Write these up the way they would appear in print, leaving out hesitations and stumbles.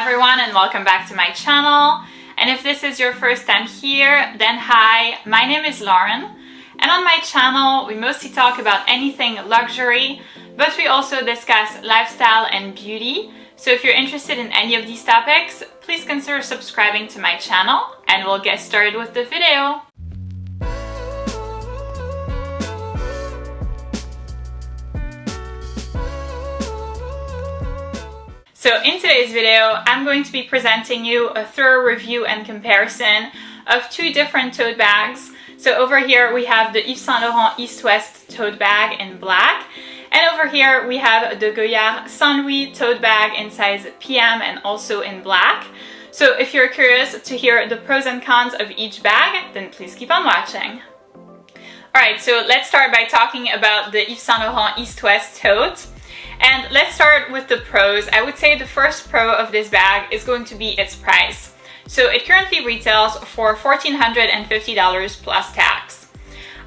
everyone and welcome back to my channel. And if this is your first time here, then hi, my name is Lauren. And on my channel, we mostly talk about anything luxury, but we also discuss lifestyle and beauty. So if you're interested in any of these topics, please consider subscribing to my channel and we'll get started with the video. So in today's video, I'm going to be presenting you a thorough review and comparison of two different tote bags. So over here we have the Yves Saint Laurent East West Tote bag in black. And over here we have the Goyard Saint Louis Tote bag in size PM and also in black. So if you're curious to hear the pros and cons of each bag, then please keep on watching. Alright, so let's start by talking about the Yves Saint Laurent East West Tote. And let's start with the pros. I would say the first pro of this bag is going to be its price. So it currently retails for $1,450 plus tax.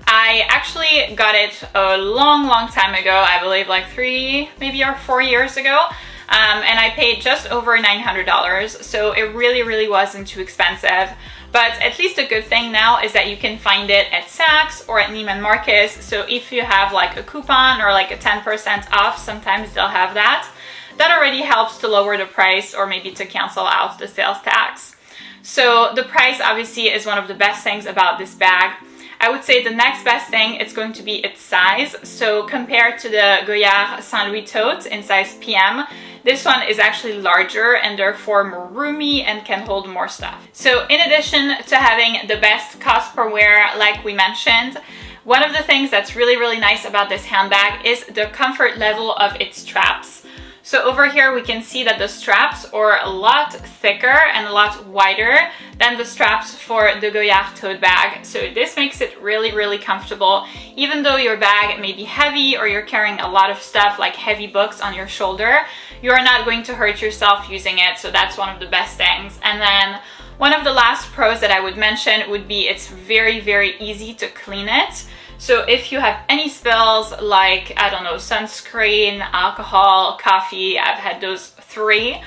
I actually got it a long time ago, I believe like 3 maybe or 4 years ago, and I paid just over $900, so it really wasn't too expensive. But at least a good thing now is that you can find it at Saks or at Neiman Marcus. So if you have like a coupon or like a 10% off, sometimes they'll have that. That already helps to lower the price or maybe to cancel out the sales tax. So the price obviously is one of the best things about this bag. I would say the next best thing is going to be its size. So compared to the Goyard Saint Louis Tote in size PM, this one is actually larger and therefore more roomy and can hold more stuff. So in addition to having the best cost per wear, like we mentioned, one of the things that's really nice about this handbag is the comfort level of its straps. So over here we can see that the straps are a lot thicker and a lot wider than the straps for the Goyard tote bag. So this makes it really comfortable. Even though your bag may be heavy or you're carrying a lot of stuff like heavy books on your shoulder, you are not going to hurt yourself using it. So that's one of the best things. And then one of the last pros that I would mention would be it's very easy to clean it. So if you have any spills like, I don't know, sunscreen, alcohol, coffee, I've had those 3.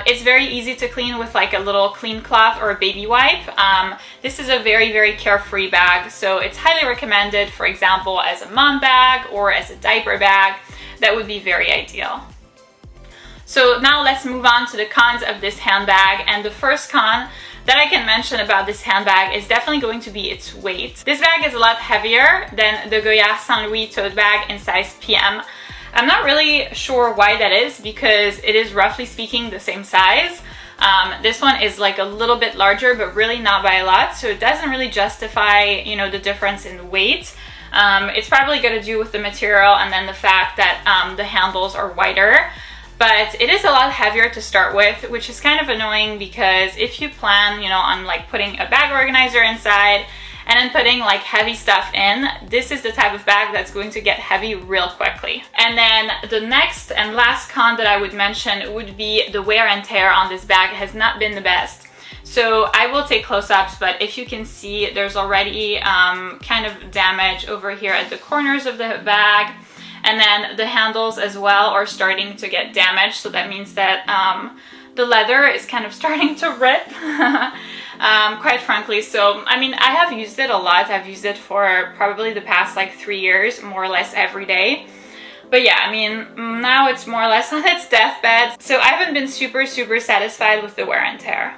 It's very easy to clean with like a little clean cloth or a baby wipe. This is a very carefree bag, so it's highly recommended, for example, as a mom bag or as a diaper bag. That would be very ideal. So now let's move on to the cons of this handbag, and the first con that I can mention about this handbag is definitely going to be its weight. This bag is a lot heavier than the Goyard Saint Louis tote bag in size PM. I'm not really sure why that is because it is roughly speaking the same size. This one is like a little bit larger, but really not by a lot, so it doesn't really justify, you know, the difference in weight. It's probably going to do with the material and then the fact that the handles are wider. But it is a lot heavier to start with, which is kind of annoying because if you plan, you know, on like putting a bag organizer inside and then putting like heavy stuff in, this is the type of bag that's going to get heavy real quickly. And then the next and last con that I would mention would be the wear and tear on this bag has not been the best. So I will take close-ups, but if you can see, there's already kind of damage over here at the corners of the bag. And then the handles as well are starting to get damaged, so that means that the leather is kind of starting to rip, quite frankly. So, I mean, I have used it a lot. I've used it for probably the past like 3 years, more or less every day. But yeah, I mean, now it's more or less on its deathbed, so I haven't been super satisfied with the wear and tear.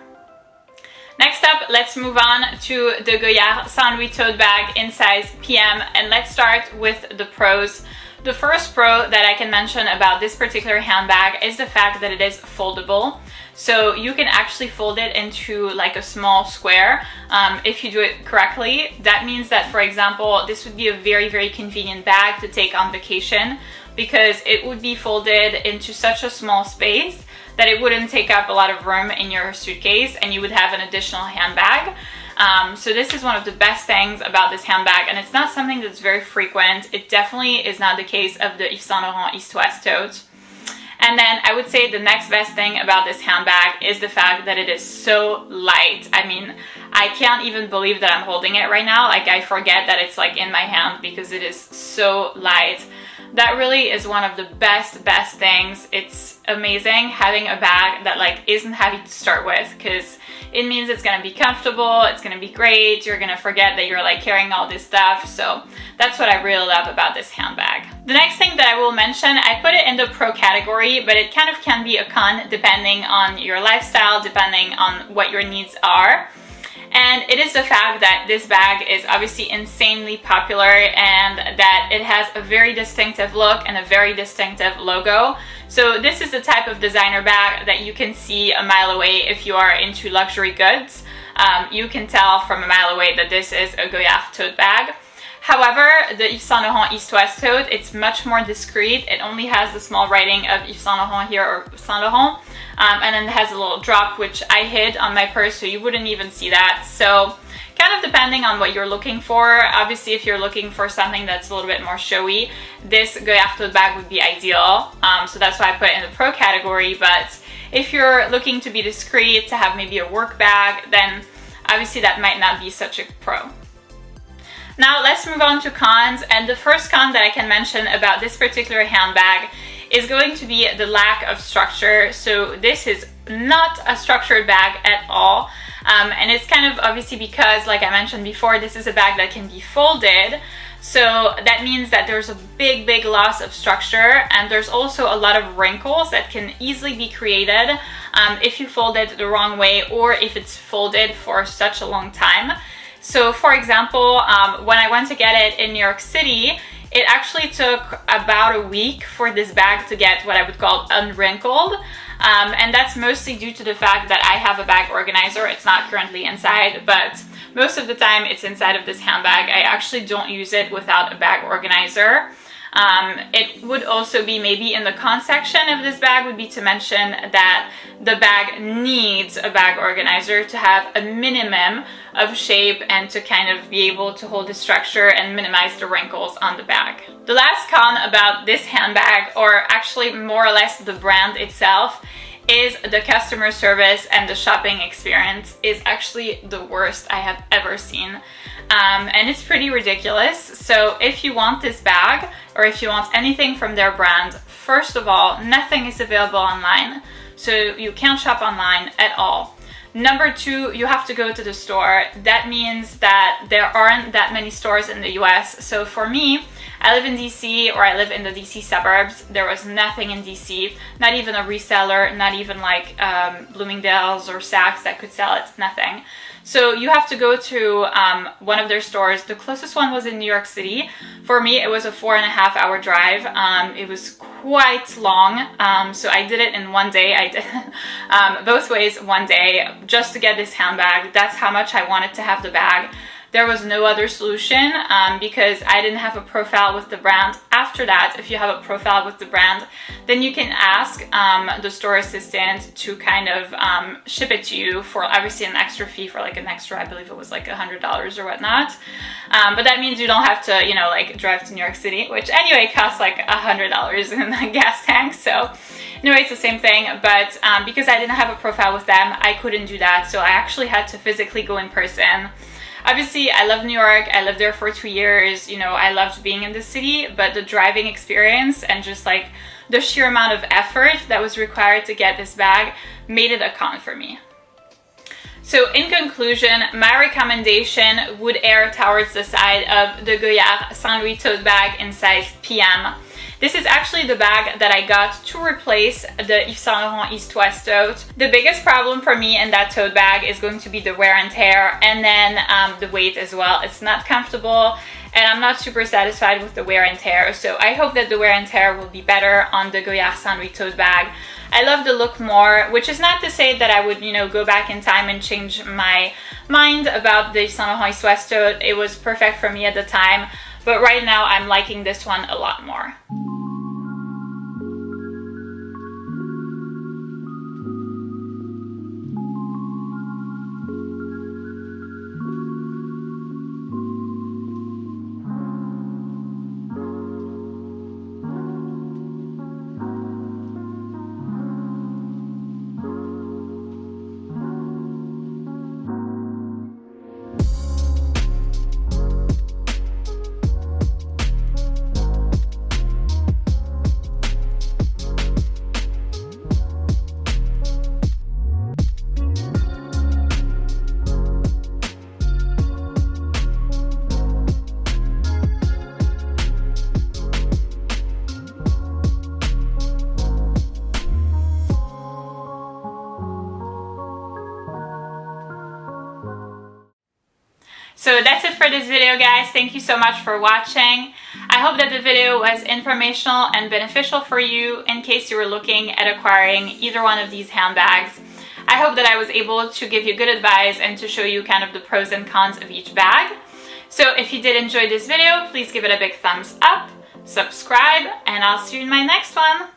Next up, let's move on to the Goyard Saint Louis tote bag in size PM, and let's start with the pros. The first pro that I can mention about this particular handbag is the fact that it is foldable. So you can actually fold it into like a small square if you do it correctly. That means that, for example, this would be a very convenient bag to take on vacation because it would be folded into such a small space that it wouldn't take up a lot of room in your suitcase and you would have an additional handbag. So this is one of the best things about this handbag, and it's not something that's very frequent. It definitely is not the case of the Yves Saint Laurent East West Tote. And then I would say the next best thing about this handbag is the fact that it is so light. I mean, I can't even believe that I'm holding it right now. Like, I forget that it's like in my hand because it is so light. that really is one of the best things. It's amazing having a bag that like isn't heavy to start with, because it means it's gonna be comfortable, it's gonna be great, you're gonna forget that you're like carrying all this stuff. So that's what I really love about this handbag. The next thing that I will mention, I put it in the pro category, but it kind of can be a con depending on your lifestyle, depending on what your needs are. And it is the fact that this bag is obviously insanely popular and that it has a very distinctive look and a very distinctive logo. So this is the type of designer bag that you can see a mile away if you are into luxury goods. You can tell from a mile away that this is a Goyard tote bag. However, the Yves Saint Laurent East West Tote, it's much more discreet. It only has the small writing of Yves Saint Laurent here, or Saint Laurent, and then it has a little drop which I hid on my purse so you wouldn't even see that. So kind of depending on what you're looking for. Obviously, if you're looking for something that's a little bit more showy, this Goyard tote bag would be ideal. So that's why I put it in the pro category. But if you're looking to be discreet, to have maybe a work bag, then obviously that might not be such a pro. Now let's move on to cons, and the first con that I can mention about this particular handbag is going to be the lack of structure. So this is not a structured bag at all, and it's kind of obviously because, like I mentioned before, this is a bag that can be folded. So that means that there's a big loss of structure, and there's also a lot of wrinkles that can easily be created if you fold it the wrong way or if it's folded for such a long time. So for example, when I went to get it in New York City, it actually took about a week for this bag to get what I would call unwrinkled. And that's mostly due to the fact that I have a bag organizer. It's not currently inside, but most of the time it's inside of this handbag. I actually don't use it without a bag organizer. It would also be maybe in the con section of this bag would be to mention that the bag needs a bag organizer to have a minimum of shape and to kind of be able to hold the structure and minimize the wrinkles on the bag. The last con about this handbag, or actually more or less the brand itself, is the customer service and the shopping experience is actually the worst I have ever seen. And it's pretty ridiculous. So if you want this bag, or if you want anything from their brand, first of all, nothing is available online. So you can't shop online at all. Number two, you have to go to the store. That means that there aren't that many stores in the US. So for me, I live in DC, or I live in the DC suburbs. There was nothing in DC, not even a reseller, not even like Bloomingdale's or Saks that could sell it, nothing. So you have to go to one of their stores. The closest one was in New York City. For me, it was a 4.5 hour drive. It was quite long, so I did it in one day. I did both ways one day just to get this handbag. That's how much I wanted to have the bag. There was no other solution because I didn't have a profile with the brand. After that, if you have a profile with the brand, then you can ask the store assistant to kind of ship it to you for obviously an extra fee, for like an extra, I believe it was like $100 or whatnot. But that means you don't have to, you know, like drive to New York City, which anyway costs like $100 in the gas tank. So anyway, it's the same thing, but because I didn't have a profile with them, I couldn't do that. So I actually had to physically go in person. Obviously, I love New York. I lived there for 2 years. You know, I loved being in the city, but the driving experience and just like the sheer amount of effort that was required to get this bag made it a con for me. So in conclusion, my recommendation would err towards the side of the Goyard Saint Louis Tote bag in size PM. This is actually the bag that I got to replace the Yves Saint Laurent East West Tote. The biggest problem for me in that tote bag is going to be the wear and tear, and then the weight as well. It's not comfortable, and I'm not super satisfied with the wear and tear. So I hope that the wear and tear will be better on the Goyard Saint Louis Tote bag. I love the look more, which is not to say that I would, you know, go back in time and change my mind about the Yves Saint Laurent East West Tote. It was perfect for me at the time, but right now I'm liking this one a lot more. So that's it for this video, guys. Thank you so much for watching. I hope that the video was informational and beneficial for you in case you were looking at acquiring either one of these handbags. I hope that I was able to give you good advice and to show you kind of the pros and cons of each bag. So if you did enjoy this video, please give it a big thumbs up, subscribe, and I'll see you in my next one.